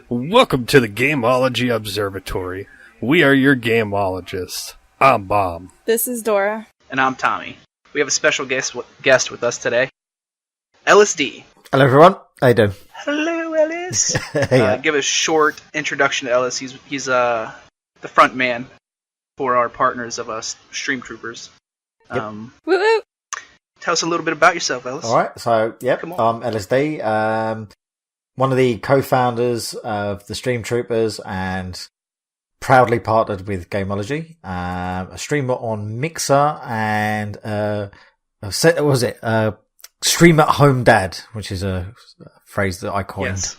Welcome to the Gameology Observatory. We are your gameologists. I'm Bob. This is Dora. And I'm Tommy. We have a special guest with us today, LSD. Hello, everyone. How you doing? Hello, Ellis. Yeah. Give a short introduction to Ellis. He's the front man for our partners of us, Stream Troopers. Yep. Woo-woo. Tell us a little bit about yourself, Ellis. All right. So, yep, Come on. I'm LSD. One of the co-founders of the Stream Troopers and proudly partnered with Gameology. A streamer on Mixer and Stream at Home Dad, which is a phrase that I coined.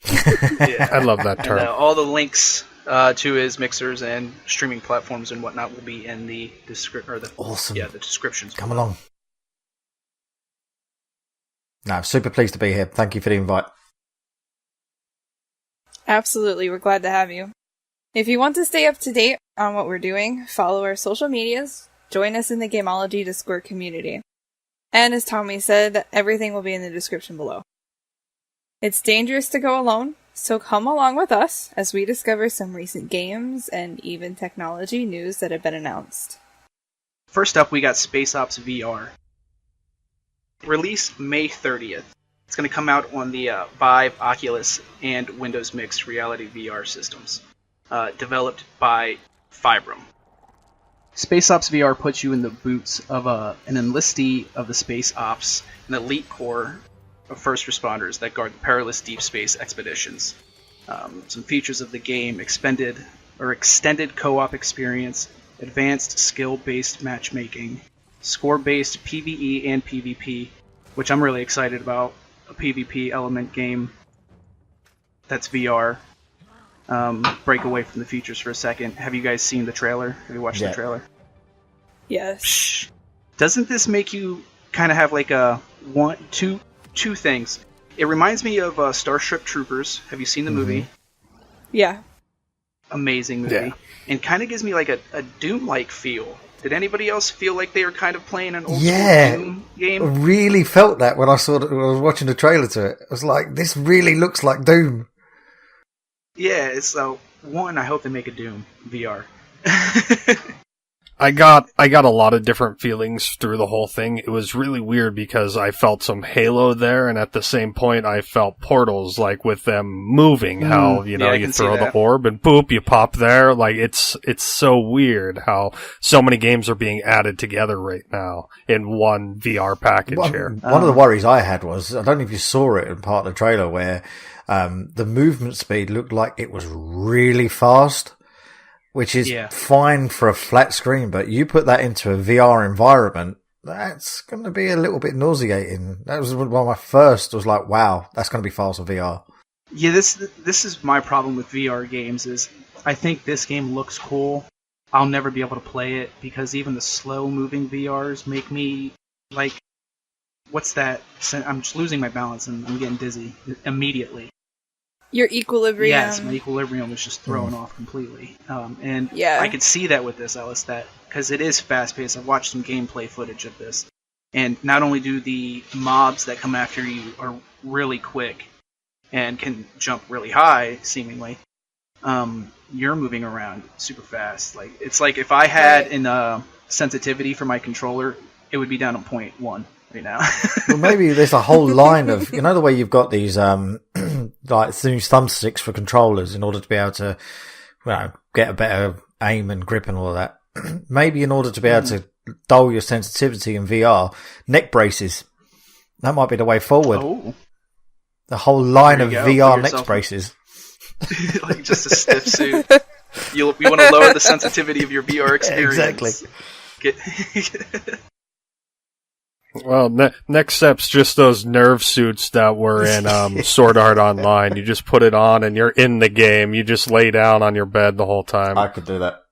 Yes. Yeah. I love that term. And, all the links to his mixers and streaming platforms and whatnot will be in the Awesome. the descriptions. Come along. No, super pleased to be here. Thank you for the invite. Absolutely, we're glad to have you. If you want to stay up to date on what we're doing, follow our social medias, join us in the Gameology Discord community. And as Tommy said, everything will be in the description below. It's dangerous to go alone, so come along with us as we discover some recent games and even technology news that have been announced. First up, we got Space Ops VR. Release May 30th. It's going to come out on the Vive, Oculus, and Windows Mixed Reality VR systems. Developed by Fibram. Space Ops VR puts you in the boots of an enlistee of the Space Ops, an elite corps of first responders that guard the perilous deep space expeditions. Some features of the game: extended co-op experience, advanced skill-based matchmaking, score-based PvE and PvP, which I'm really excited about. A PvP element game that's VR. Break away from the features for a second. Have you guys seen the trailer? Have you watched the trailer? Yes. Doesn't this make you kind of have like two things? It reminds me of Starship Troopers. Have you seen the movie? Yeah. Amazing movie. Yeah. And kind of gives me like a Doom-like feel. Did anybody else feel like they were kind of playing an old school Doom game? I really felt that when I was watching the trailer to it. I was like, this really looks like Doom. Yeah, so one, I hope they make a Doom VR. I got a lot of different feelings through the whole thing. It was really weird because I felt some Halo there, and at the same point I felt Portals, like with them moving, how, you throw the orb and boop, you pop there. Like, it's so weird how so many games are being added together right now in one VR package here. One of the worries I had was, I don't know if you saw it in part of the trailer, where the movement speed looked like it was really fast. Which is fine for a flat screen, but you put that into a VR environment, that's going to be a little bit nauseating. That was one of my first, was like, wow, that's going to be fast for VR. Yeah, this is my problem with VR games, is I think this game looks cool. I'll never be able to play it, because even the slow-moving VRs make me, like, what's that? I'm just losing my balance and I'm getting dizzy immediately. Your equilibrium. Yes, my equilibrium is just thrown off completely. And I could see that with this, Ellis, because it is fast-paced. I've watched some gameplay footage of this. And not only do the mobs that come after you are really quick and can jump really high, seemingly, you're moving around super fast. Like, it's like if I had an sensitivity for my controller, it would be down to 0.1 right now. Well, maybe there's a whole line of, you know, the way you've got these like new thumbsticks for controllers in order to be able to, get a better aim and grip and all of that. Maybe in order to be able to dull your sensitivity in VR, neck braces. That might be the way forward. Oh. The whole line of go. VR neck braces. Like just a stiff suit. You want to lower the sensitivity of your VR experience. Exactly. Well, next step's just those nerve suits that were in Sword Art Online. You just put it on and you're in the game. You just lay down on your bed the whole time. I could do that.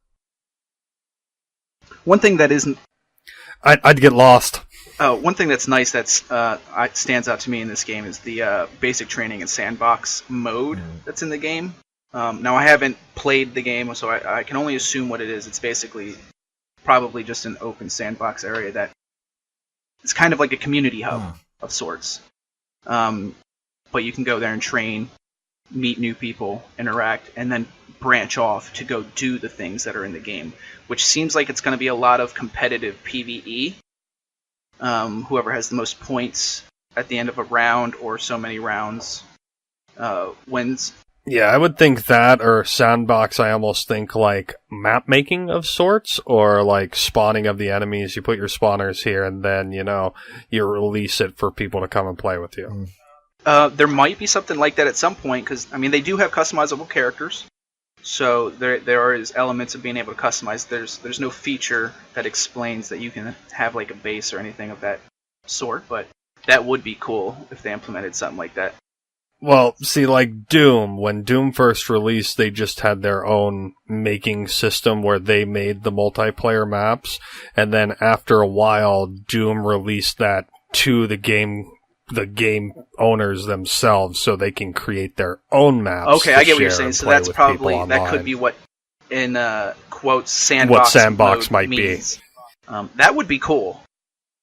One thing that isn't... I'd get lost. One thing that's nice that's stands out to me in this game is the basic training and sandbox mode that's in the game. Now, I haven't played the game, so I can only assume what it is. It's basically probably just an open sandbox area that it's kind of like a community hub of sorts. But you can go there and train meet new people, interact, and then branch off to go do the things that are in the game, which seems like it's going to be a lot of competitive PvE. Whoever has the most points at the end of a round or so many rounds wins. Yeah, I would think that, or sandbox. I almost think like map making of sorts, or like spawning of the enemies. You put your spawners here, and then you release it for people to come and play with you. There might be something like that at some point, because they do have customizable characters, so there is elements of being able to customize. There's no feature that explains that you can have like a base or anything of that sort, but that would be cool if they implemented something like that. Well, see, like Doom, when Doom first released, they just had their own making system where they made the multiplayer maps, and then after a while, Doom released that to the game owners themselves, so they can create their own maps. Okay, I get what you're saying. So that's probably, that could be what, in quotes, sandbox might means. Be. That would be cool,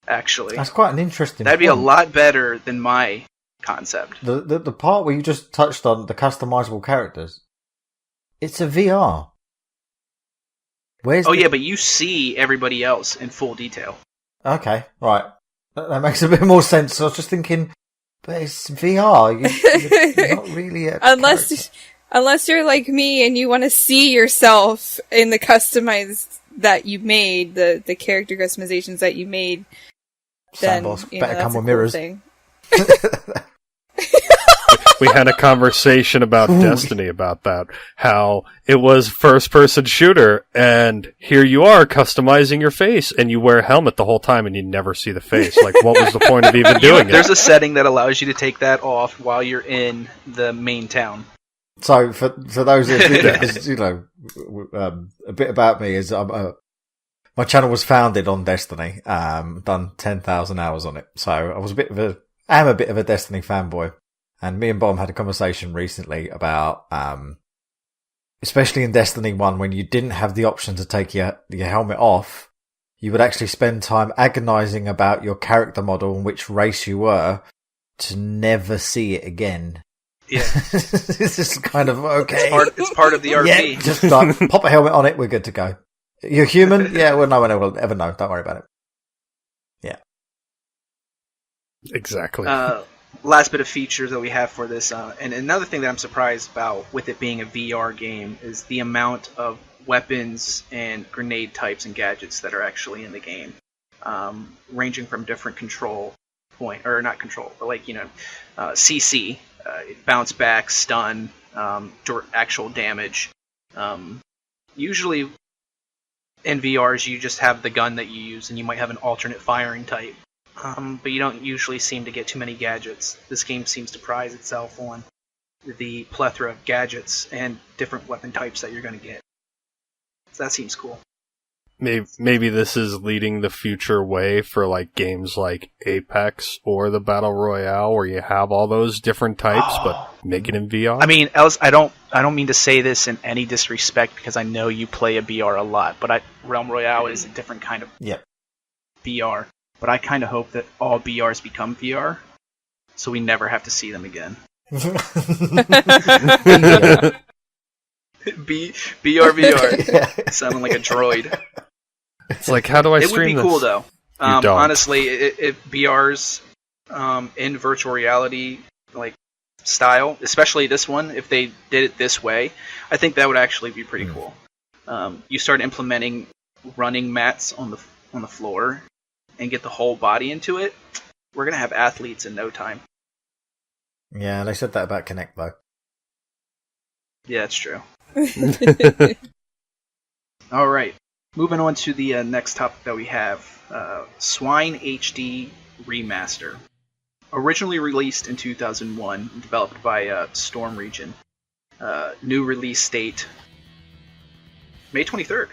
actually. That's quite an interesting That'd be a lot better than my concept. The part where you just touched on the customizable characters, it's a VR. Yeah, but you see everybody else in full detail. Okay, right. That makes a bit more sense. I was just thinking, but it's VR. You're not really unless you're like me and you want to see yourself in the customized that you made, the character customizations that you made. Then Sandbox better come with mirrors. Thing. We had a conversation about Destiny about that, how it was first-person shooter, and here you are customizing your face, and you wear a helmet the whole time, and you never see the face. Like, what was the point of even doing it? There's a setting that allows you to take that off while you're in the main town. So, for those of you, because, a bit about me is my channel was founded on Destiny. Done 10,000 hours on it, so I am a bit of a Destiny fanboy. And me and Bomb had a conversation recently about, especially in Destiny 1, when you didn't have the option to take your helmet off, you would actually spend time agonizing about your character model and which race you were to never see it again. Yeah. This is kind of, okay. It's part of the RP. Yeah, just like, pop a helmet on it, we're good to go. You're human? Yeah, well, no one will ever know. Don't worry about it. Yeah. Exactly. Last bit of features that we have for this, and another thing that I'm surprised about with it being a VR game is the amount of weapons and grenade types and gadgets that are actually in the game, ranging from different control point, or not control, but like, CC, bounce back, stun, actual damage. Usually in VRs you just have the gun that you use, and you might have an alternate firing type. But you don't usually seem to get too many gadgets. This game seems to prize itself on the plethora of gadgets and different weapon types that you're going to get. So that seems cool. Maybe this is leading the future way for like games like Apex or the Battle Royale, where you have all those different types, but make it in VR. I mean, Ellis, I don't mean to say this in any disrespect, because I know you play a BR a lot, but Realm Royale is a different kind of BR. But I kind of hope that all BRs become VR, so we never have to see them again. BR. Yeah. Sounding like a droid. It's like, how do I stream this? It would be cool, though. Honestly, if BRs in virtual reality like style, especially this one, if they did it this way, I think that would actually be pretty cool. You start implementing running mats on the floor and get the whole body into it, we're going to have athletes in no time. Yeah, they said that about Kinect, though. Yeah, that's true. All right. Moving on to the next topic that we have. Swine HD Remaster. Originally released in 2001, developed by Storm Region. New release date, May 23rd.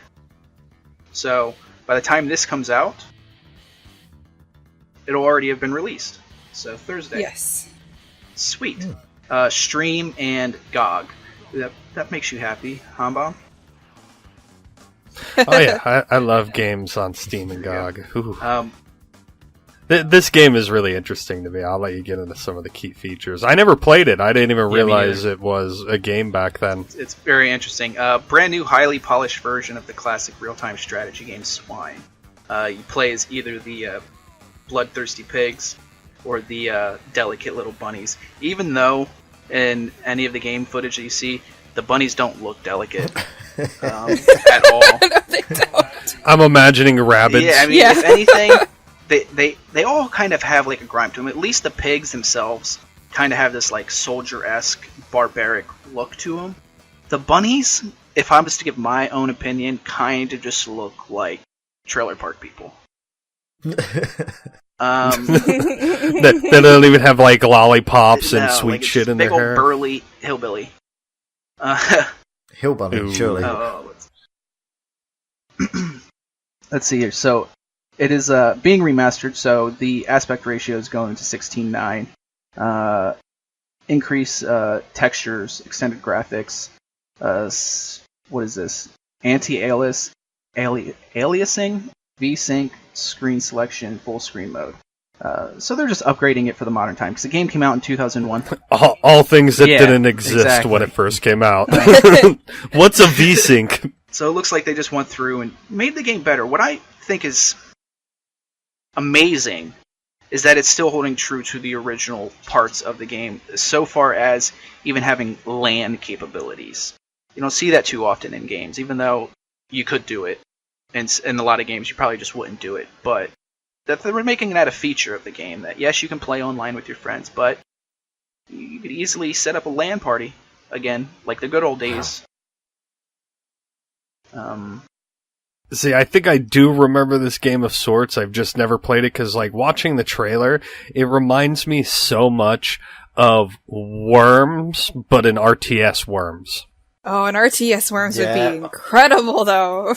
So, by the time this comes out, it'll already have been released. So Thursday. Yes. Sweet. Stream and GOG. That makes you happy, huh, Bomb? Oh yeah, I love games on Steam and GOG. This game is really interesting to me. I'll let you get into some of the key features. I never played it. I didn't even realize it was a game back then. It's very interesting. Brand new, highly polished version of the classic real-time strategy game Swine. You play as either the bloodthirsty pigs or the delicate little bunnies. Even though in any of the game footage that you see, the bunnies don't look delicate at all. No, they don't. I'm imagining rabbits. Yeah, I mean, if anything, they all kind of have like a grime to them. At least the pigs themselves kind of have this like soldier-esque, barbaric look to them. The bunnies, if I was to give my own opinion, kind of just look like trailer park people. They don't even have like lollipops and sweet like shit in their hair. Big old burly hillbilly. Hillbilly, surely. Let's see here. So it is being remastered, so the aspect ratio is going to 16:9. Increase textures, extended graphics. What is this? Anti-aliasing, VSync, screen selection, full screen mode. So they're just upgrading it for the modern time, because the game came out in 2001. All things that didn't exist when it first came out. What's a VSync? So it looks like they just went through and made the game better. What I think is amazing is that it's still holding true to the original parts of the game, so far as even having LAN capabilities. You don't see that too often in games, even though you could do it. In a lot of games, you probably just wouldn't do it. But that they're making that a feature of the game, that yes, you can play online with your friends, but you could easily set up a LAN party again, like the good old days. See, I think I do remember this game of sorts. I've just never played it because, like, watching the trailer, it reminds me so much of Worms, but in RTS Worms. Oh, an RTS Worms would be incredible, though.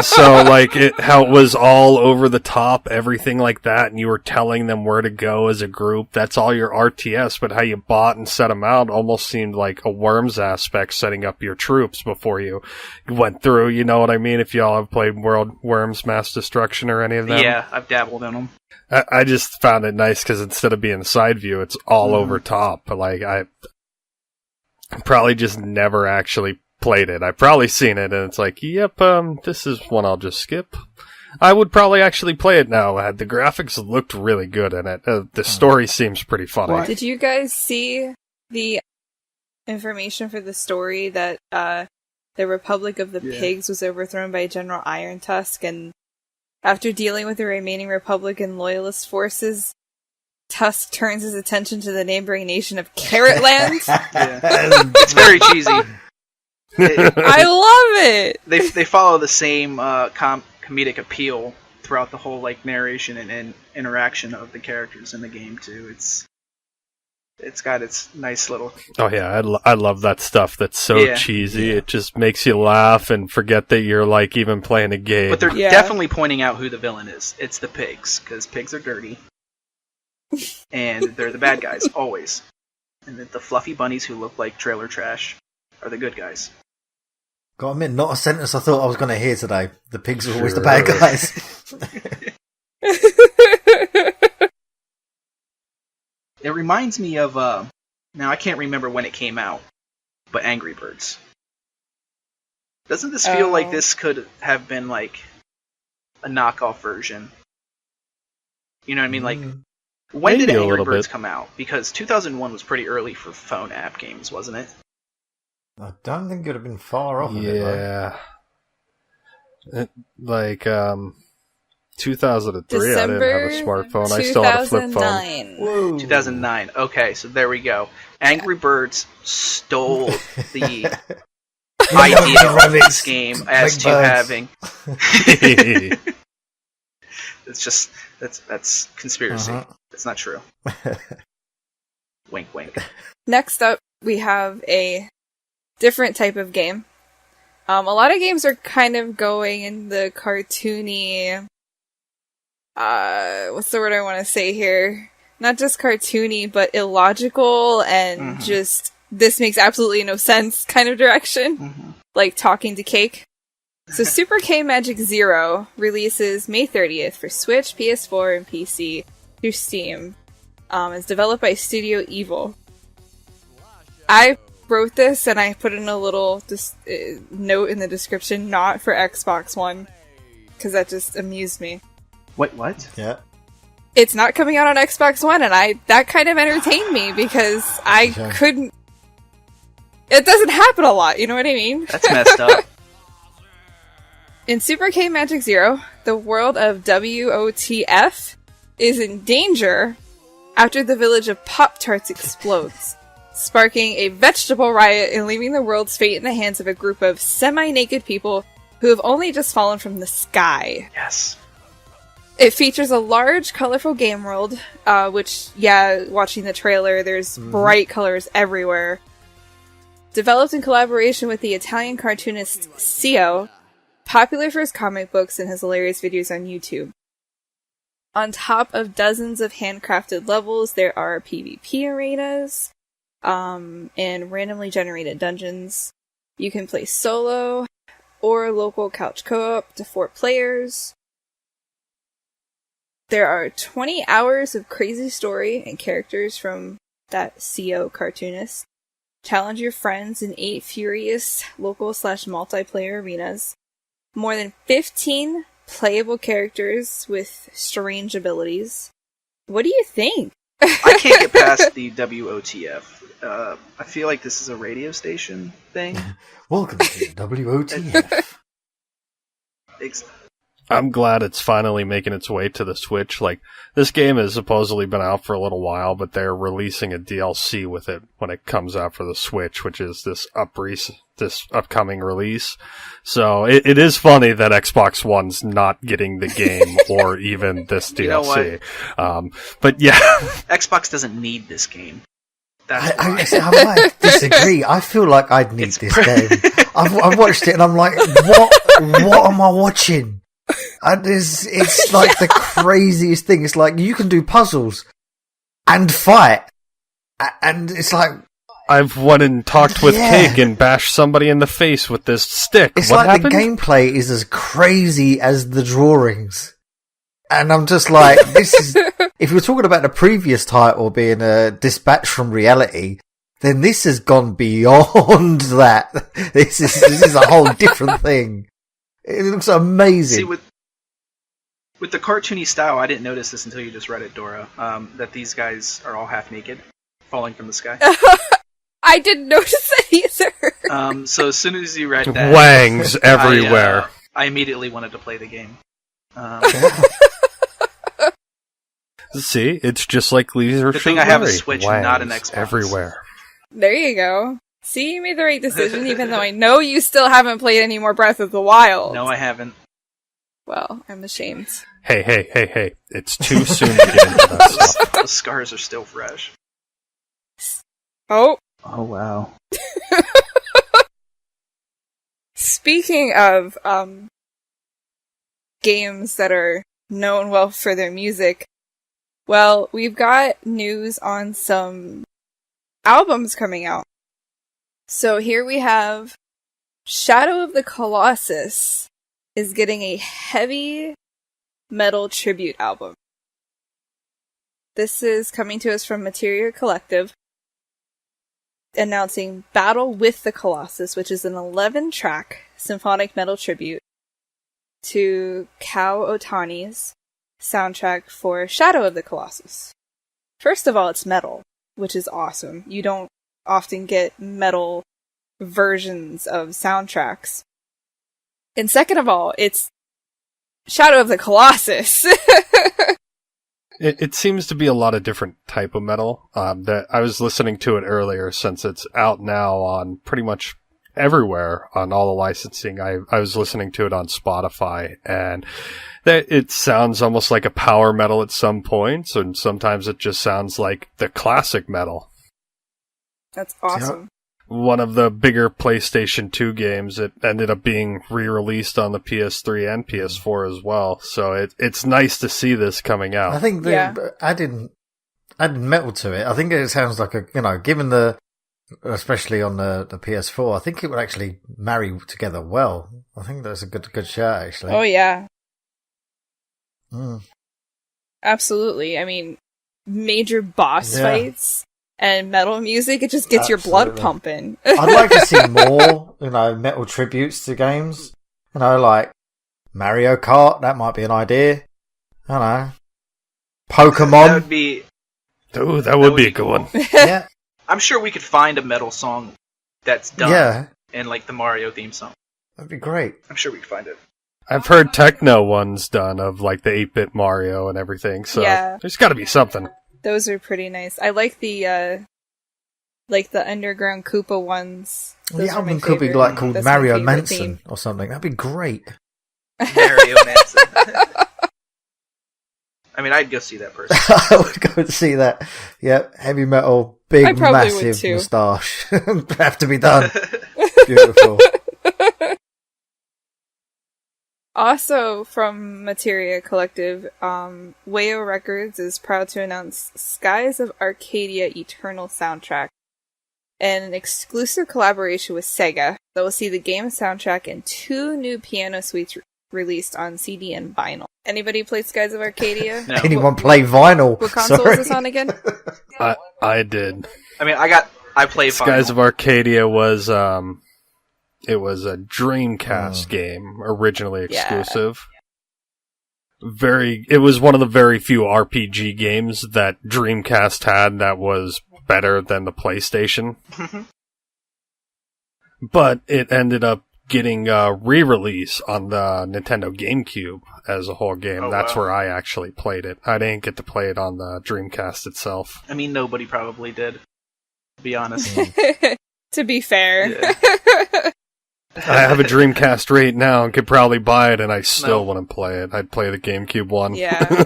So, like, how it was all over the top, everything like that, and you were telling them where to go as a group. That's all your RTS, but how you bought and set them out almost seemed like a Worms aspect, setting up your troops before you went through, you know what I mean? If y'all have played Worms Mass Destruction or any of them. Yeah, I've dabbled in them. I just found it nice because instead of being side view, it's all over top. But, like, I probably just never actually played it. I've probably seen it, and it's like, yep, this is one I'll just skip. I would probably actually play it now. The graphics looked really good in it. The story seems pretty funny. Did you guys see the information for the story that the Republic of the Pigs was overthrown by General Iron Tusk, and after dealing with the remaining Republican loyalist forces, Tusk turns his attention to the neighboring nation of Carrotland? It's very cheesy. I love it! They follow the same comedic appeal throughout the whole like narration and interaction of the characters in the game too. It's got its nice little... Oh yeah, I love that stuff that's so cheesy. Yeah. It just makes you laugh and forget that you're like even playing a game. But they're definitely pointing out who the villain is. It's the pigs, because pigs are dirty. And they're the bad guys, always. And the fluffy bunnies who look like trailer trash are the good guys. Gotta admit, not a sentence I thought I was going to hear today. The pigs are always the bad guys. It reminds me of, now I can't remember when it came out, but Angry Birds. Doesn't this feel like this could have been like a knockoff version? You know what I mean? Like, when did Angry Birds come out? Because 2001 was pretty early for phone app games, wasn't it? I don't think it would have been far off. Yeah. Like, 2003, December I didn't have a smartphone. I still had a flip phone. Whoa. 2009. Okay, so there we go. Angry Birds stole the idea of this game as to having... It's just... That's conspiracy. It's not true. Wink, wink. Next up, we have a different type of game. A lot of games are kind of going in the cartoony... what's the word I want to say here? Not just cartoony, but illogical and just, this makes absolutely no sense kind of direction. Like Talking to Cake. So Super K Magic Zero releases May 30th for Switch, PS4, and PC through Steam. It's developed by Studio Evil. I wrote this and I put in a little note in the description, not for Xbox One, because that just amused me. Wait, what? Yeah. It's not coming out on Xbox One, and that kind of entertained me because I couldn't. It doesn't happen a lot, you know what I mean? That's messed up. In Super K Magic Zero, the world of WOTF is in danger after the village of Pop-Tarts explodes, sparking a vegetable riot and leaving the world's fate in the hands of a group of semi-naked people who have only just fallen from the sky. Yes. It features a large, colorful game world, which, watching the trailer, there's bright colors everywhere. Developed in collaboration with the Italian cartoonist Sio, popular for his comic books and his hilarious videos on YouTube. On top of dozens of handcrafted levels, there are PvP arenas, and randomly generated dungeons. You can play solo, or local couch co-op to 4 players. There are 20 hours of crazy story and characters from that CO cartoonist. Challenge your friends in 8 furious local/multiplayer arenas. More than 15 playable characters with strange abilities. What do you think? I can't get past the WOTF. I feel like this is a radio station thing. Welcome to WOTF. I'm glad it's finally making its way to the Switch. Like, this game has supposedly been out for a little while, but they're releasing a DLC with it when it comes out for the Switch, which is this upcoming release. So it is funny that Xbox One's not getting the game or even this DLC. You know what? But yeah. Xbox doesn't need this game. I might disagree. I feel like I'd need this game. I've watched it and I'm like, what am I watching? And it's like the craziest thing. It's like you can do puzzles and fight, and it's like I've went and talked with Cake and bashed somebody in the face with this stick. It's what like happened? The gameplay is as crazy as the drawings, and I'm just like, this is. If you're talking about the previous title being a dispatch from reality, then this has gone beyond that. This is a whole different thing. It looks amazing. See, with the cartoony style, I didn't notice this until you just read it, Dora, that these guys are all half naked, falling from the sky. I didn't notice that either. So as soon as you read that... Wangs everywhere. I immediately wanted to play the game. See, it's just like Leisure Good thing I have a Switch and not an Xbox. Everywhere. There you go. See, you made the right decision, even though I know you still haven't played any more Breath of the Wild. No, I haven't. Well, I'm ashamed. Hey. It's too soon to get into that stuff. Those scars are still fresh. Oh, wow. Speaking of games that are known well for their music, well, we've got news on some albums coming out. So here we have Shadow of the Colossus is getting a heavy metal tribute album. This is coming to us from Materia Collective, announcing Battle with the Colossus, which is an 11-track symphonic metal tribute to Kao Otani's soundtrack for Shadow of the Colossus. First of all, it's metal, which is awesome. You don't often get metal versions of soundtracks. And second of all, it's Shadow of the Colossus. It seems to be a lot of different type of metal. That I was listening to it earlier since it's out now on pretty much everywhere on all the licensing. I was listening to it on Spotify, and it sounds almost like a power metal at some points, and sometimes it just sounds like the classic metal. That's awesome. One of the bigger PlayStation 2 games, it ended up being re-released on the PS3 and PS4 as well. So it's nice to see this coming out. I think adding metal to it, I think it sounds like given the especially on the PS4. I think it would actually marry together well. I think that's a good shout, actually. Oh, yeah. Mm. Absolutely. I mean, major boss fights and metal music, it just gets your blood pumping. I'd like to see more, metal tributes to games. Like Mario Kart, that might be an idea. I don't know. Pokemon. That would be... Ooh, that would be a good one. Yeah. I'm sure we could find a metal song that's done in, like, the Mario theme song. That'd be great. I'm sure we could find it. I've heard techno ones done of, like, the 8-bit Mario and everything, so there's gotta be something. Those are pretty nice. I like the Underground Koopa ones. The album could be, like, called Mario Manson or something. That'd be great. Mario Manson. I mean, I'd go see that person. I would go and see that. Yep, heavy metal, big, massive moustache. Have to be done. Beautiful. Also, from Materia Collective, Wayo Records is proud to announce Skies of Arcadia Eternal soundtrack, and an exclusive collaboration with Sega that will see the game soundtrack and 2 new piano suites released on CD and vinyl. Anybody play Skies of Arcadia? No. Anyone play vinyl? What console is this on again? I did. I mean, I played Skies vinyl. of Arcadia was it was a Dreamcast game, originally exclusive. It was one of the very few RPG games that Dreamcast had that was better than the PlayStation. But it ended up getting a re-release on the Nintendo GameCube as a whole game. That's where I actually played it. I didn't get to play it on the Dreamcast itself. I mean, nobody probably did, to be honest. To be fair. Yeah. I have a Dreamcast right now and could probably buy it, and I still wouldn't play it. I'd play the GameCube one. Yeah.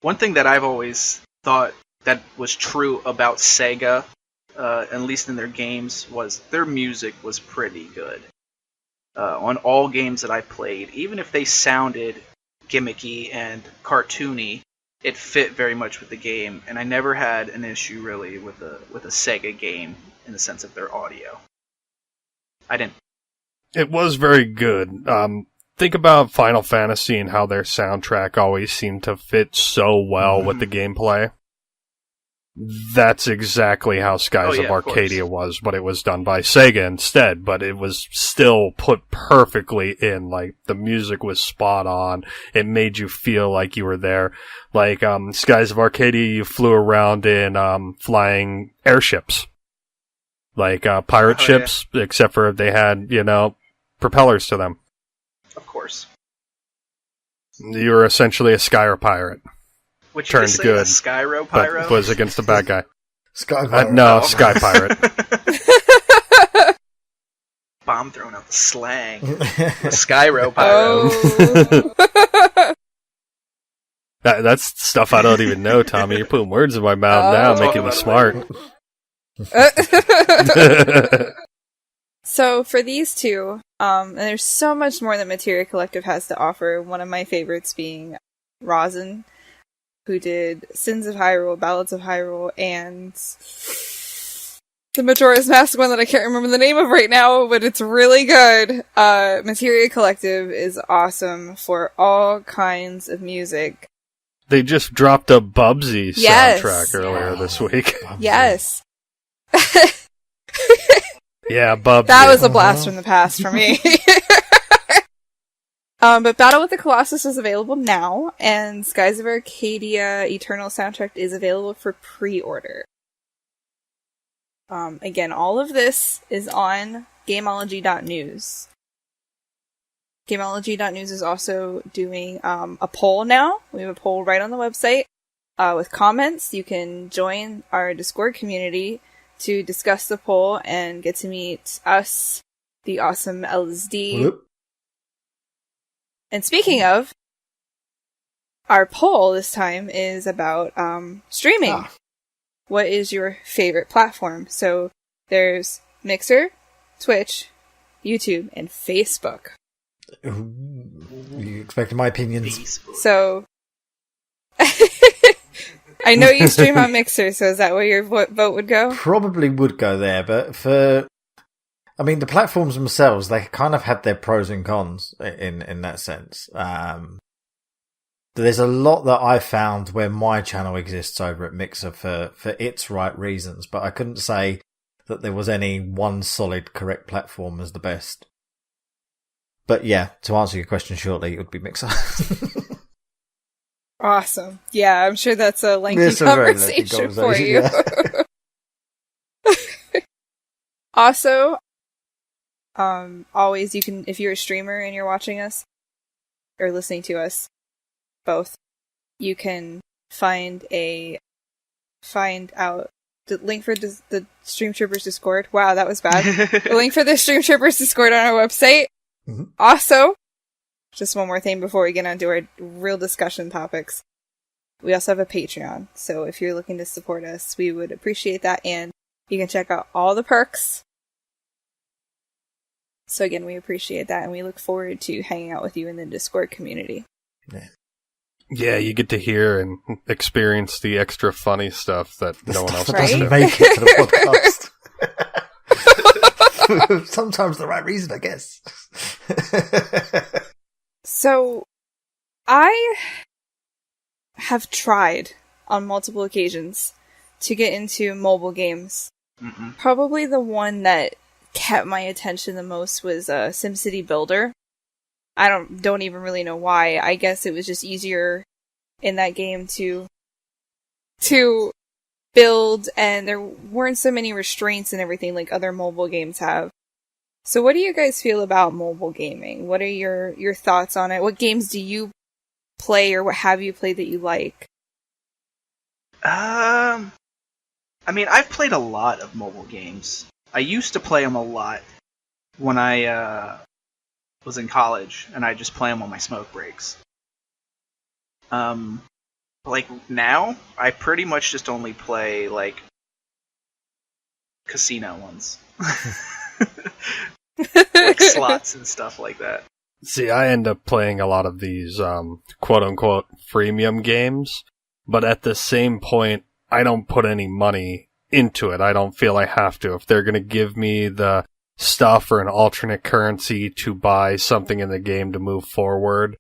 One thing that I've always thought that was true about Sega, at least in their games, was their music was pretty good. On all games that I played, even if they sounded gimmicky and cartoony, it fit very much with the game, and I never had an issue really with a Sega game in the sense of their audio. I didn't. It was very good. Think about Final Fantasy and how their soundtrack always seemed to fit so well with the gameplay. That's exactly how Skies of Arcadia was, but it was done by Sega instead, but it was still put perfectly in. Like, the music was spot on. It made you feel like you were there. Like, Skies of Arcadia, you flew around in flying airships. Like, pirate ships, except for they had, propellers to them. Of course. You were essentially a Skyro pirate. Which turned you good, a Skyro Pyro? But was against the bad guy. Sky Pirate. No, Sky Pirate. Bomb throwing out the slang. Skyro Pyro. Oh. That's stuff I don't even know, Tommy. You're putting words in my mouth now, making me smart. So for these two, and there's so much more that Materia Collective has to offer, one of my favorites being Rosin, who did Sins of Hyrule, Ballads of Hyrule, and the Majora's Mask one that I can't remember the name of right now, but it's really good. Materia Collective is awesome for all kinds of music. They just dropped a Bubsy soundtrack earlier this week. Yes. Yeah, Bubsy. That was a blast from the past for me. But Battle with the Colossus is available now, and Skies of Arcadia Eternal soundtrack is available for pre-order. Again, all of this is on Gameology.news. Gameology.news is also doing a poll now. We have a poll right on the website with comments. You can join our Discord community to discuss the poll and get to meet us, the awesome LSD. Whoop. And speaking of, our poll this time is about streaming. What is your favorite platform? So there's Mixer, Twitch, YouTube, and Facebook. You expected my opinions? So I know you stream on Mixer, so is that where your vote would go? Probably would go there, but the platforms themselves, they kind of have their pros and cons in that sense. There's a lot that I found where my channel exists over at Mixer for its right reasons, but I couldn't say that there was any one solid correct platform as the best. But yeah, to answer your question shortly, it would be Mixer. Awesome. Yeah, I'm sure that's a lengthy conversation for you. Yeah. Also, always you can, if you're a streamer and you're watching us or listening to us, both, you can find out the link for the Stream Troopers Discord. Wow, that was bad. The link for the Stream Troopers Discord on our website. Mm-hmm. Also, just one more thing before we get onto our real discussion topics. We also have a Patreon, so if you're looking to support us, we would appreciate that, and you can check out all the perks. So again, we appreciate that, and we look forward to hanging out with you in the Discord community. Yeah, you get to hear and experience the extra funny stuff that no one else doesn't make it to the podcast. Sometimes the right reason, I guess. So, I have tried on multiple occasions to get into mobile games. Mm-mm. Probably the one that kept my attention the most was SimCity Builder. I don't even really know why. I guess it was just easier in that game to build, and there weren't so many restraints and everything like other mobile games have. So what do you guys feel about mobile gaming? What are your thoughts on it? What games do you play, or what have you played that you like? I've played a lot of mobile games. I used to play them a lot when I was in college, and I just play them on my smoke breaks. Like now, I pretty much just only play like casino ones. Like slots and stuff like that. See, I end up playing a lot of these quote-unquote freemium games, but at the same point, I don't put any money into it. I don't feel I have to. If they're going to give me the stuff or an alternate currency to buy something in the game to move forward,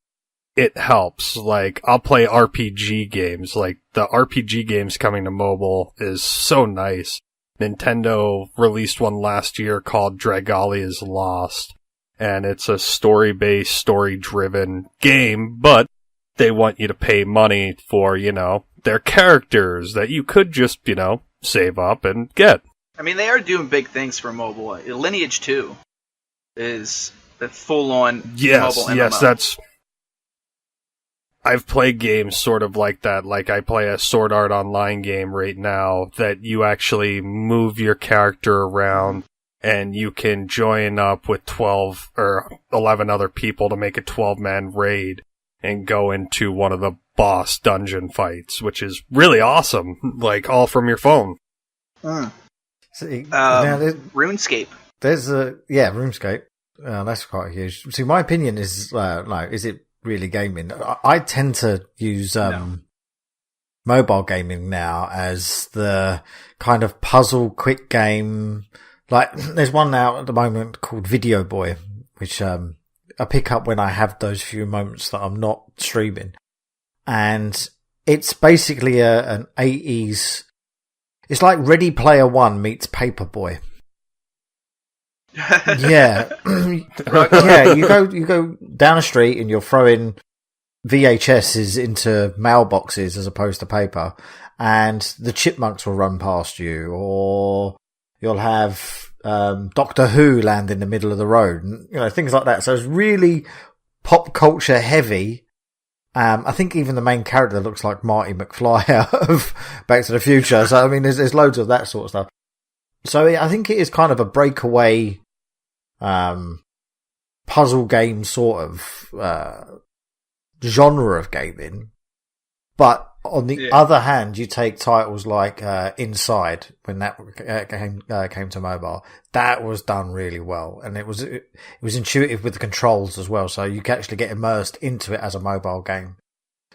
it helps. Like, I'll play RPG games. Like, the RPG games coming to mobile is so nice. Nintendo released one last year called Dragalia's Lost, and it's a story-based, story-driven game, but they want you to pay money for, their characters that you could just, save up and get. I mean, they are doing big things for mobile. Lineage 2 is the full-on mobile MMO. Yes, I've played games sort of like that. Like, I play a Sword Art Online game right now that you actually move your character around, and you can join up with 12 or 11 other people to make a 12-man raid and go into one of the boss dungeon fights, which is really awesome. Like, all from your phone. See, RuneScape. There's RuneScape. That's quite huge. See, my opinion is, is it really gaming? I tend to use mobile gaming now as the kind of puzzle quick game. Like, there's one out at the moment called Video Boy, which I pick up when I have those few moments that I'm not streaming. And it's basically an 80s... It's like Ready Player One meets Paperboy. Yeah. Yeah, you go down a street and you're throwing VHSs into mailboxes as opposed to paper, and the chipmunks will run past you, or you'll have Doctor Who land in the middle of the road, and, things like that. So it's really pop culture heavy. I think even the main character looks like Marty McFly out of Back to the Future. So, I mean, there's loads of that sort of stuff. So I think it is kind of a breakaway puzzle game sort of genre of gaming. But on the other hand, you take titles like Inside, when that came to mobile. That was done really well, and it was intuitive with the controls as well, so you can actually get immersed into it as a mobile game.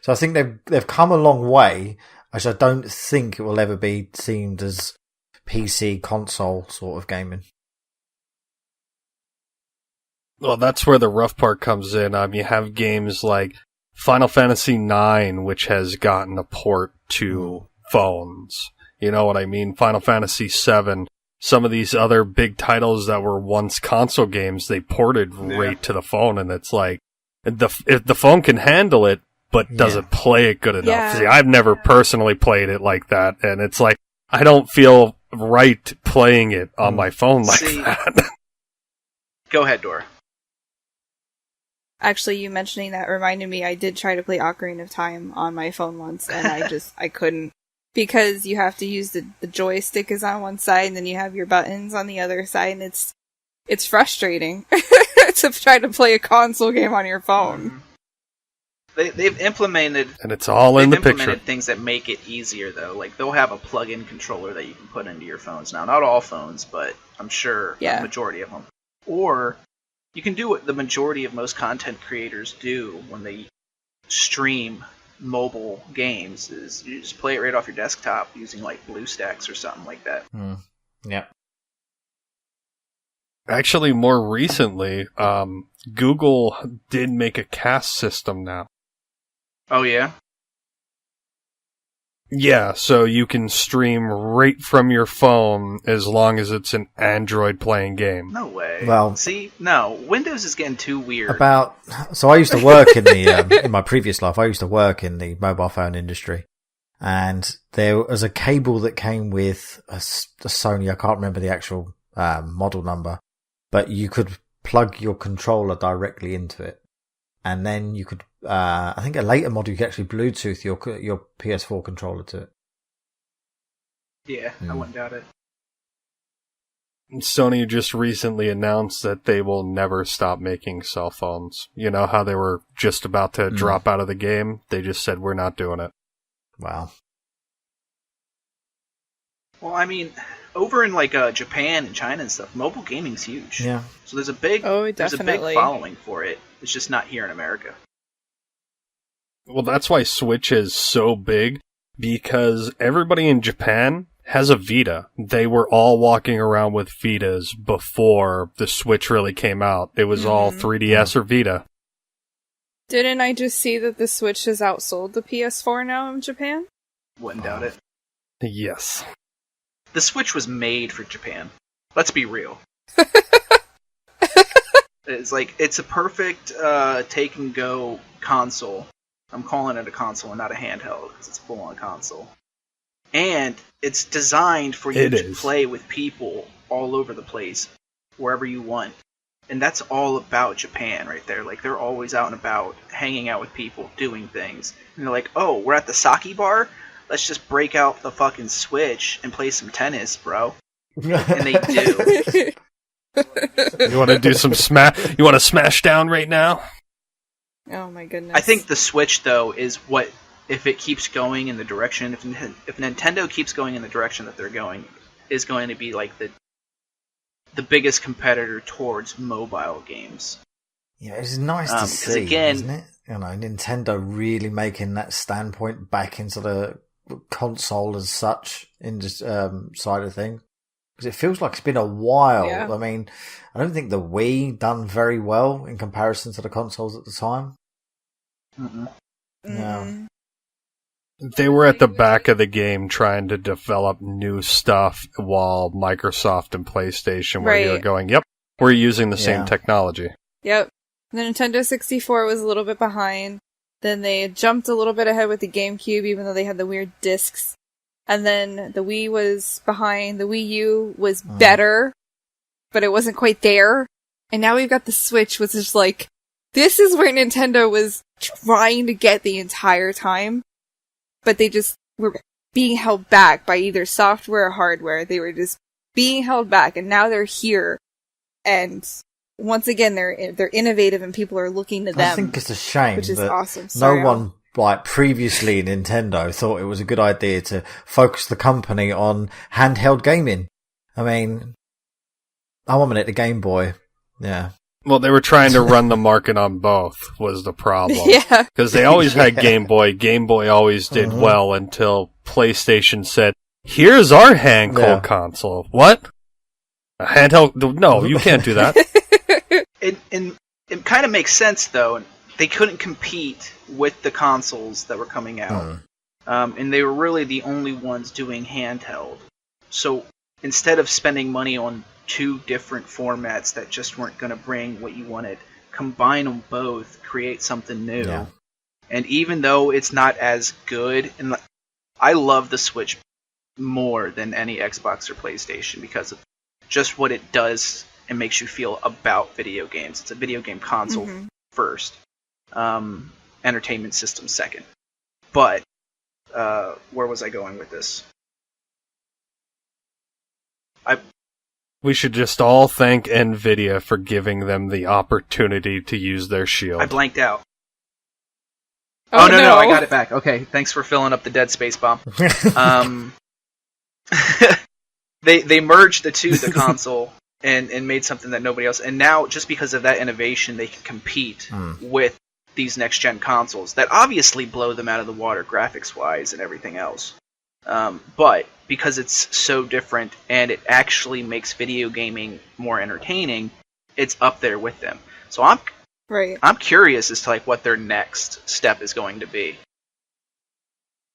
So I think they've come a long way. I don't think it will ever be seen as PC console sort of gaming. Well, that's where the rough part comes in. You have games like Final Fantasy IX, which has gotten a port to phones. You know what I mean? Final Fantasy VII. Some of these other big titles that were once console games, they ported right to the phone, and it's like, if the phone can handle it, but doesn't play it good enough. Yeah. See, I've never personally played it like that, and it's like, I don't feel right playing it on my phone like that. Go ahead, Dora. Actually, you mentioning that reminded me, I did try to play Ocarina of Time on my phone once, and I couldn't. Because you have to use the joystick is on one side, and then you have your buttons on the other side, and it's frustrating to try to play a console game on your phone. They've implemented... And it's all in the picture. They've implemented things that make it easier, though. Like, they'll have a plug-in controller that you can put into your phones now. Not all phones, but I'm sure the majority of them. Or you can do what the majority of most content creators do when they stream mobile games, is you just play it right off your desktop using like BlueStacks or something like that. Yeah. Actually, more recently, Google did make a cast system now. Oh yeah? Yeah, so you can stream right from your phone as long as it's an Android playing game. No way. Well, see, no, Windows is getting too weird. So I used to work in the in my previous life. I used to work in the mobile phone industry, and there was a cable that came with a Sony. I can't remember the actual model number, but you could plug your controller directly into it, and then you could. I think a later model you could actually Bluetooth your PS4 controller to it. Yeah, I wouldn't doubt it. Sony just recently announced that they will never stop making cell phones. You know how they were just about to drop out of the game? They just said, we're not doing it. Wow. Well, I mean, over in like Japan and China and stuff, mobile gaming's huge. Yeah. So there's a big definitely. following for it. It's just not here in America. Well, that's why Switch is so big, because everybody in Japan has a Vita. They were all walking around with Vitas before the Switch really came out. It was all 3DS or Vita. Didn't I just see that the Switch has outsold the PS4 now in Japan? Wouldn't doubt it. Yes. The Switch was made for Japan. Let's be real. It's a perfect take and go console. I'm calling it a console and not a handheld because it's a full on console. And it's designed for you to play with people all over the place, wherever you want. And that's all about Japan right there. Like, they're always out and about, hanging out with people, doing things. And they're like, oh, we're at the sake bar? Let's just break out the fucking Switch and play some tennis, bro. And they do. You want to do some smash? You want to smash down right now? Oh my goodness. I think the Switch, though, is what, if it keeps going in the direction, if Nintendo keeps going in the direction that they're going, is going to be like the biggest competitor towards mobile games. Yeah, it's nice to see, isn't it? You know, Nintendo really making that standpoint back into the console as such in this side of things. Because it feels like it's been a while. Yeah. I mean, I don't think the Wii done very well in comparison to the consoles at the time. No. They were at the back of the game trying to develop new stuff while Microsoft and PlayStation were here going, yep, we're using the same technology. Yep. The Nintendo 64 was a little bit behind. Then they jumped a little bit ahead with the GameCube, even though they had the weird discs. And then the Wii was behind. The Wii U was better, but it wasn't quite there. And now we've got the Switch, which is like, this is where Nintendo was trying to get the entire time. But they just were being held back by either software or hardware. They were just being held back, and now they're here. And once again, they're innovative, and people are looking to them. I think it's a shame which is that awesome. no one, like previously Nintendo, thought it was a good idea to focus the company on handheld gaming. I mean, oh, 1 minute, the Game Boy. Yeah. Well, they were trying to run the market on both, was the problem. Yeah. Because they always had Game Boy. Game Boy always did well until PlayStation said, here's our handheld console. What? A handheld? No, you can't do that. It kind of makes sense, though. They couldn't compete with the consoles that were coming out. And they were really the only ones doing handheld. So instead of spending money on two different formats that just weren't going to bring what you wanted, combine them both, create something new. Yeah. And even though it's not as good, and I love the Switch more than any Xbox or PlayStation because of just what it does and makes you feel about video games. It's a video game console first, entertainment system second. But where was I going with this? We should just all thank NVIDIA for giving them the opportunity to use their shield. I blanked out. Oh, no, I got it back. Okay, thanks for filling up the dead space bomb. They merged the console, and made something that nobody else... And now, just because of that innovation, they can compete with these next-gen consoles that obviously blow them out of the water graphics-wise and everything else. But because it's so different and it actually makes video gaming more entertaining, it's up there with them. So I'm curious as to what their next step is going to be.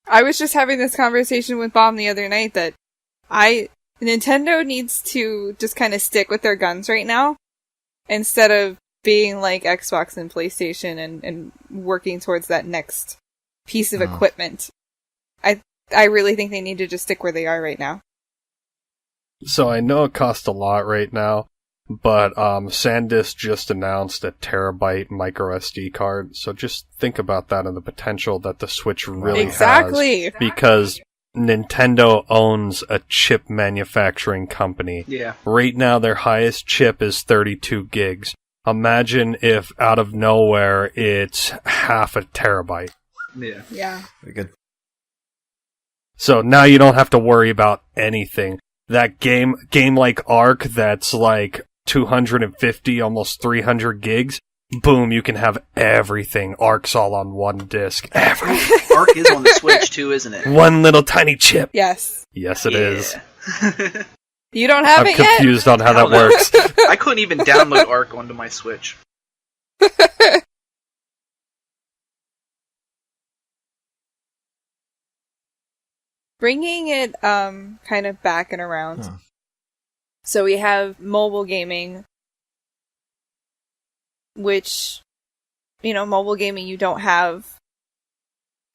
I was just having this conversation with Bomb the other night that Nintendo needs to just kind of stick with their guns right now instead of being like Xbox and PlayStation and working towards that next piece of equipment. I really think they need to just stick where they are right now. So I know it costs a lot right now, but SanDisk just announced a terabyte micro SD card, so just think about that and the potential that the Switch really has. Because Nintendo owns a chip manufacturing company. Yeah. Right now their highest chip is 32 gigs. Imagine if out of nowhere it's half a terabyte. Yeah. Very good. So now you don't have to worry about anything. That game like Ark that's like 250, almost 300 gigs, boom, you can have everything. Ark's all on one disc. Everything. Ark is on the Switch too, isn't it? One little tiny chip. Yes. Yes, it is. You don't have it yet? I'm confused on how that works. I couldn't even download Ark onto my Switch. Bringing it kind of back and around. So we have mobile gaming, which, mobile gaming you don't have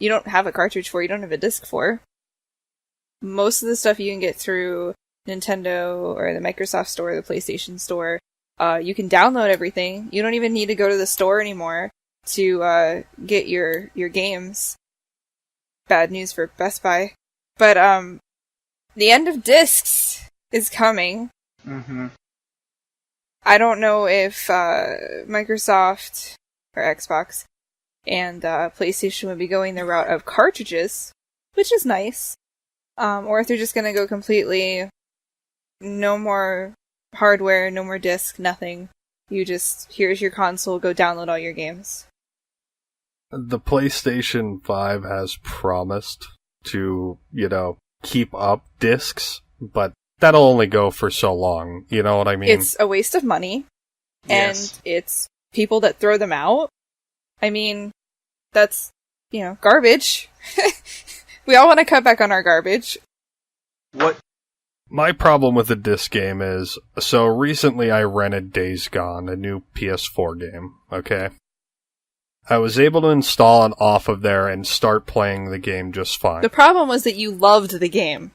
a cartridge for, you don't have a disc for. Most of the stuff you can get through Nintendo or the Microsoft Store, the PlayStation Store. You can download everything. You don't even need to go to the store anymore to get your games. Bad news for Best Buy. But the end of discs is coming. I don't know if Microsoft or Xbox and PlayStation would be going the route of cartridges, which is nice. Or if they're just going to go completely no more hardware, no more disc, nothing. You just, here's your console, go download all your games. The PlayStation 5 has promised to, keep up discs, but that'll only go for so long, you know what I mean? It's a waste of money, and it's people that throw them out. I mean, that's, garbage. We all want to cut back on our garbage. What? My problem with the disc game is, so recently I rented Days Gone, a new PS4 game, okay? I was able to install it off of there and start playing the game just fine. The problem was that you loved the game.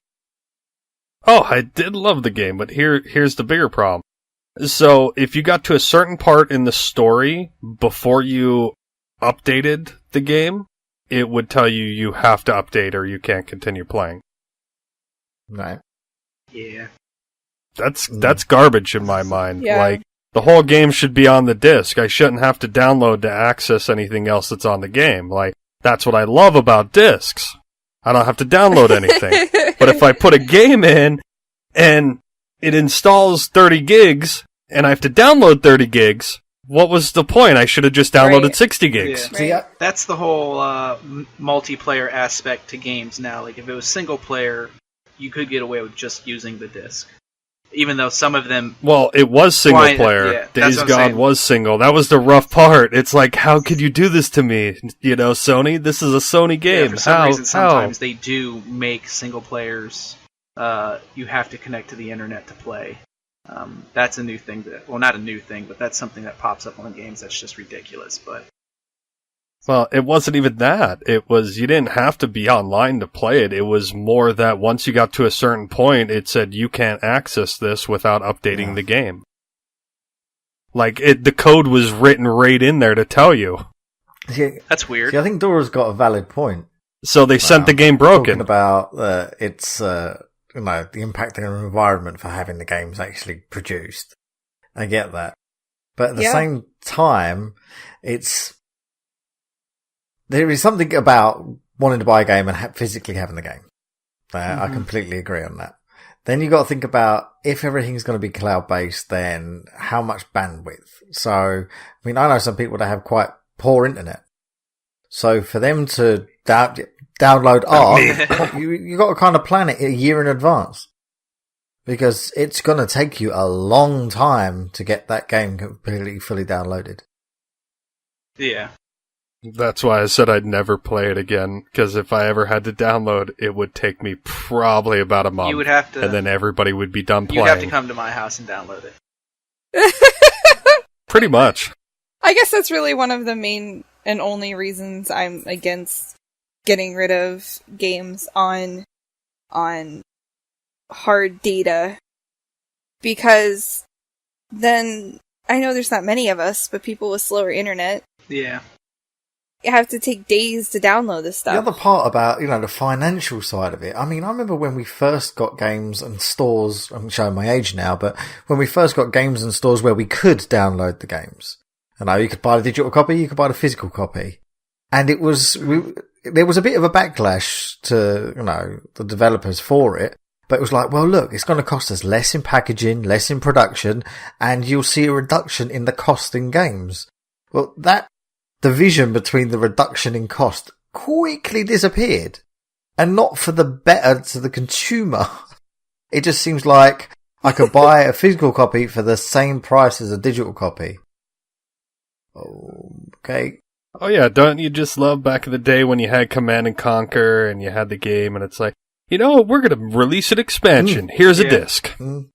Oh, I did love the game, but here's the bigger problem. So, if you got to a certain part in the story before you updated the game, it would tell you have to update or you can't continue playing. Right. Yeah. That's garbage in my mind. Yeah. Like, the whole game should be on the disc. I shouldn't have to download to access anything else that's on the game. Like, that's what I love about discs. I don't have to download anything. But if I put a game in and it installs 30 gigs and I have to download 30 gigs, what was the point? I should have just downloaded 60 gigs. Yeah. See, that's the whole multiplayer aspect to games now. Like, if it was single player, you could get away with just using the disc. Even though some of them... Well, it was single player. Yeah, Days Gone was single. That was the rough part. It's like, how could you do this to me? You know, Sony? This is a Sony game. Yeah, for some reason, sometimes they do make single players... you have to connect to the internet to play. That's a new thing. Well, not a new thing, but that's something that pops up on games that's just ridiculous. But well, it wasn't even that. It was, you didn't have to be online to play it. It was more that once you got to a certain point, it said you can't access this without updating the game. Like, the code was written right in there to tell you. Yeah, that's weird. See, I think Dora's got a valid point. So they sent the game broken. Talking about its the impact on the environment for having the games actually produced. I get that. But at the same time, there is something about wanting to buy a game and physically having the game. I completely agree on that. Then you got to think about, if everything's going to be cloud-based, then how much bandwidth? So, I mean, I know some people that have quite poor internet. So for them to download art, you got to kind of plan it a year in advance. Because it's going to take you a long time to get that game completely fully downloaded. Yeah. That's why I said I'd never play it again, because if I ever had to download, it would take me probably about a month. You would have to, and then everybody would be done playing. You'd have to come to my house and download it. Pretty much. I guess that's really one of the main and only reasons I'm against getting rid of games on hard data. Because then, I know there's not many of us, but people with slower internet. Yeah. Have to take days to download this stuff. The other part about, the financial side of it. I mean, I remember when we first got games and stores, I'm showing my age now, but when we first got games and stores where we could download the games. You could buy the digital copy, you could buy the physical copy. And there was a bit of a backlash to, the developers for it. But it was like, well, look, it's going to cost us less in packaging, less in production, and you'll see a reduction in the cost in games. Well, that division between the reduction in cost quickly disappeared, and not for the better to the consumer. It just seems like I could buy a physical copy for the same price as a digital copy. Okay. Oh yeah, don't you just love back in the day when you had Command and Conquer and you had the game and it's like, we're going to release an expansion. Here's a disc. And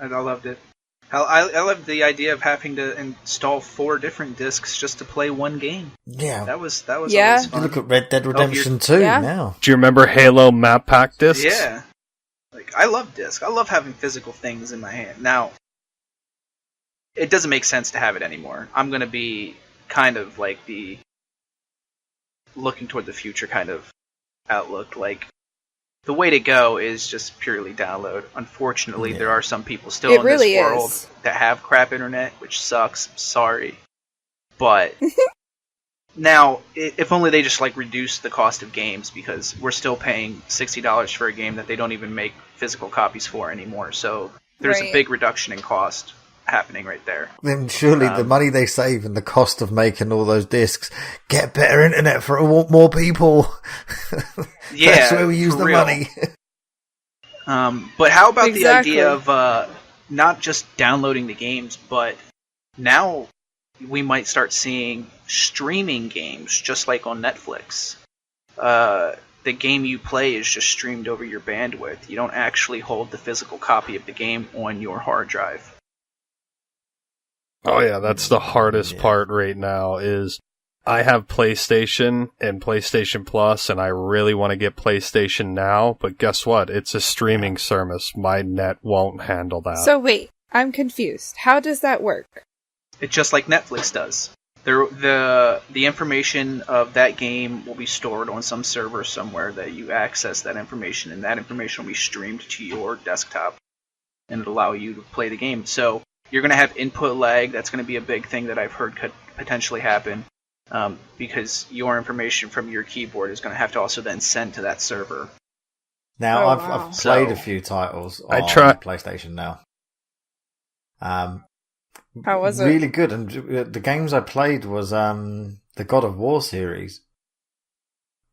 I loved it. I loved the idea of having to install 4 different discs just to play one game. Yeah. That was always fun. Look at Red Dead Redemption 2 now. Do you remember Halo map pack discs? Yeah. Like, I love discs. I love having physical things in my hand. Now, it doesn't make sense to have it anymore. I'm going to be kind of like the looking toward the future kind of outlook. Like, the way to go is just purely download. Unfortunately, there are some people still in this world that have crap internet, which sucks. Sorry. But now, if only they just reduce the cost of games, because we're still paying $60 for a game that they don't even make physical copies for anymore. So there's a big reduction in cost happening right there. Then surely the money they save and the cost of making all those discs, get better internet for more people. Yeah, that's where we use the money. But how about the idea of not just downloading the games, but now we might start seeing streaming games, just like on Netflix. The game you play is just streamed over your bandwidth. You don't actually hold the physical copy of the game on your hard drive. Oh yeah, that's the hardest part right now is I have PlayStation and PlayStation Plus, and I really want to get PlayStation Now, but guess what? It's a streaming service. My net won't handle that. So wait, I'm confused. How does that work? It's just like Netflix does. The information of that game will be stored on some server somewhere that you access that information, and that information will be streamed to your desktop, and it'll allow you to play the game. So you're going to have input lag. That's going to be a big thing that I've heard could potentially happen, because your information from your keyboard is going to have to also then send to that server. Now, I've played a few titles on PlayStation Now. How was it? Really good. And the games I played was the God of War series.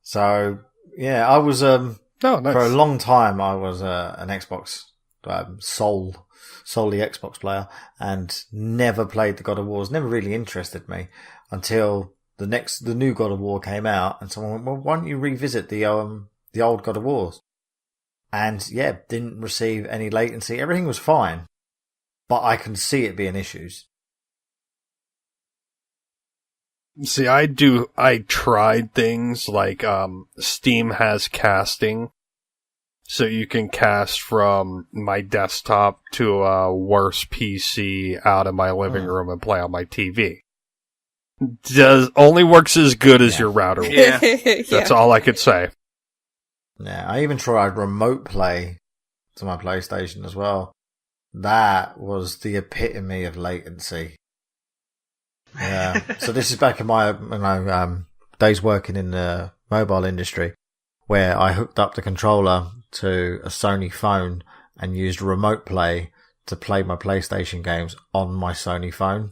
So yeah, I was nice. For a long time I was an Xbox solely Xbox player, and never played the God of Wars. Never really interested me until the new God of War came out, and someone went, well, why don't you revisit the old God of Wars? And yeah, didn't receive any latency. Everything was fine, but I can see it being issues. See, I tried things like, Steam has casting, so you can cast from my desktop to a worse PC out of my living room and play on my TV. Only works as good as your router. Yeah. That's all I could say. Yeah, I even tried remote play to my PlayStation as well. That was the epitome of latency. Yeah. So this is back in my days working in the mobile industry, where I hooked up the controller to a Sony phone and used remote play to play my PlayStation games on my Sony phone.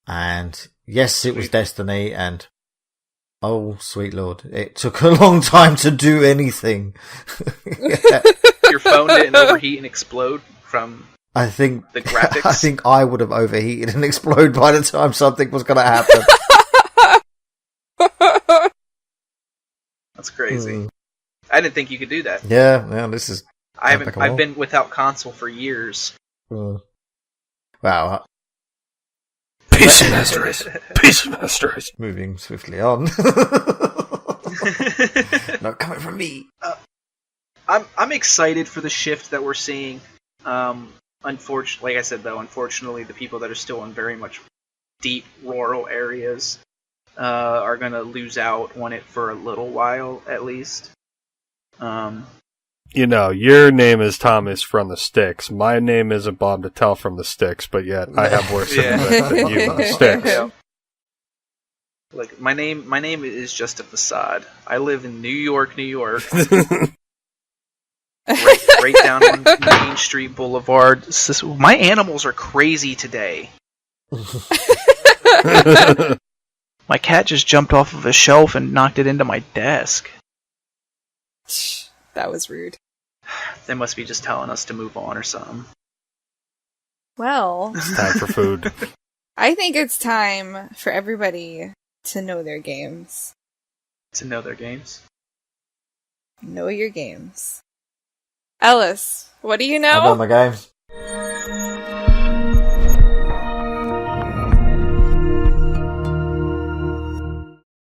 And yes, it was Destiny, and oh, sweet Lord, it took a long time to do anything. Yeah. Your phone didn't overheat and explode from I think the graphics? I think I would have overheated and exploded by the time something was going to happen. That's crazy. I didn't think you could do that. Yeah, this is... I've been without console for years. Wow. Peace and mysteries. Peace and mysteries. Moving swiftly on. Not coming from me. I'm excited for the shift that we're seeing. Unfortunately, like I said, though, unfortunately, the people that are still in very much deep rural areas are going to lose out on it for a little while, at least. You know, your name is Thomas from the Sticks. My name isn't Bob to tell from the Sticks, but yet I have worse internet than you in the Sticks. Yeah. Like my name is just a facade. I live in New York, New York. right down on Main Street Boulevard. My animals are crazy today. My cat just jumped off of a shelf and knocked it into my desk. That was rude. They must be just telling us to move on or something. Well, It's time for food. I think it's time for everybody to know their games. To know their games? Know your games. Ellis, what do you know? I know my games.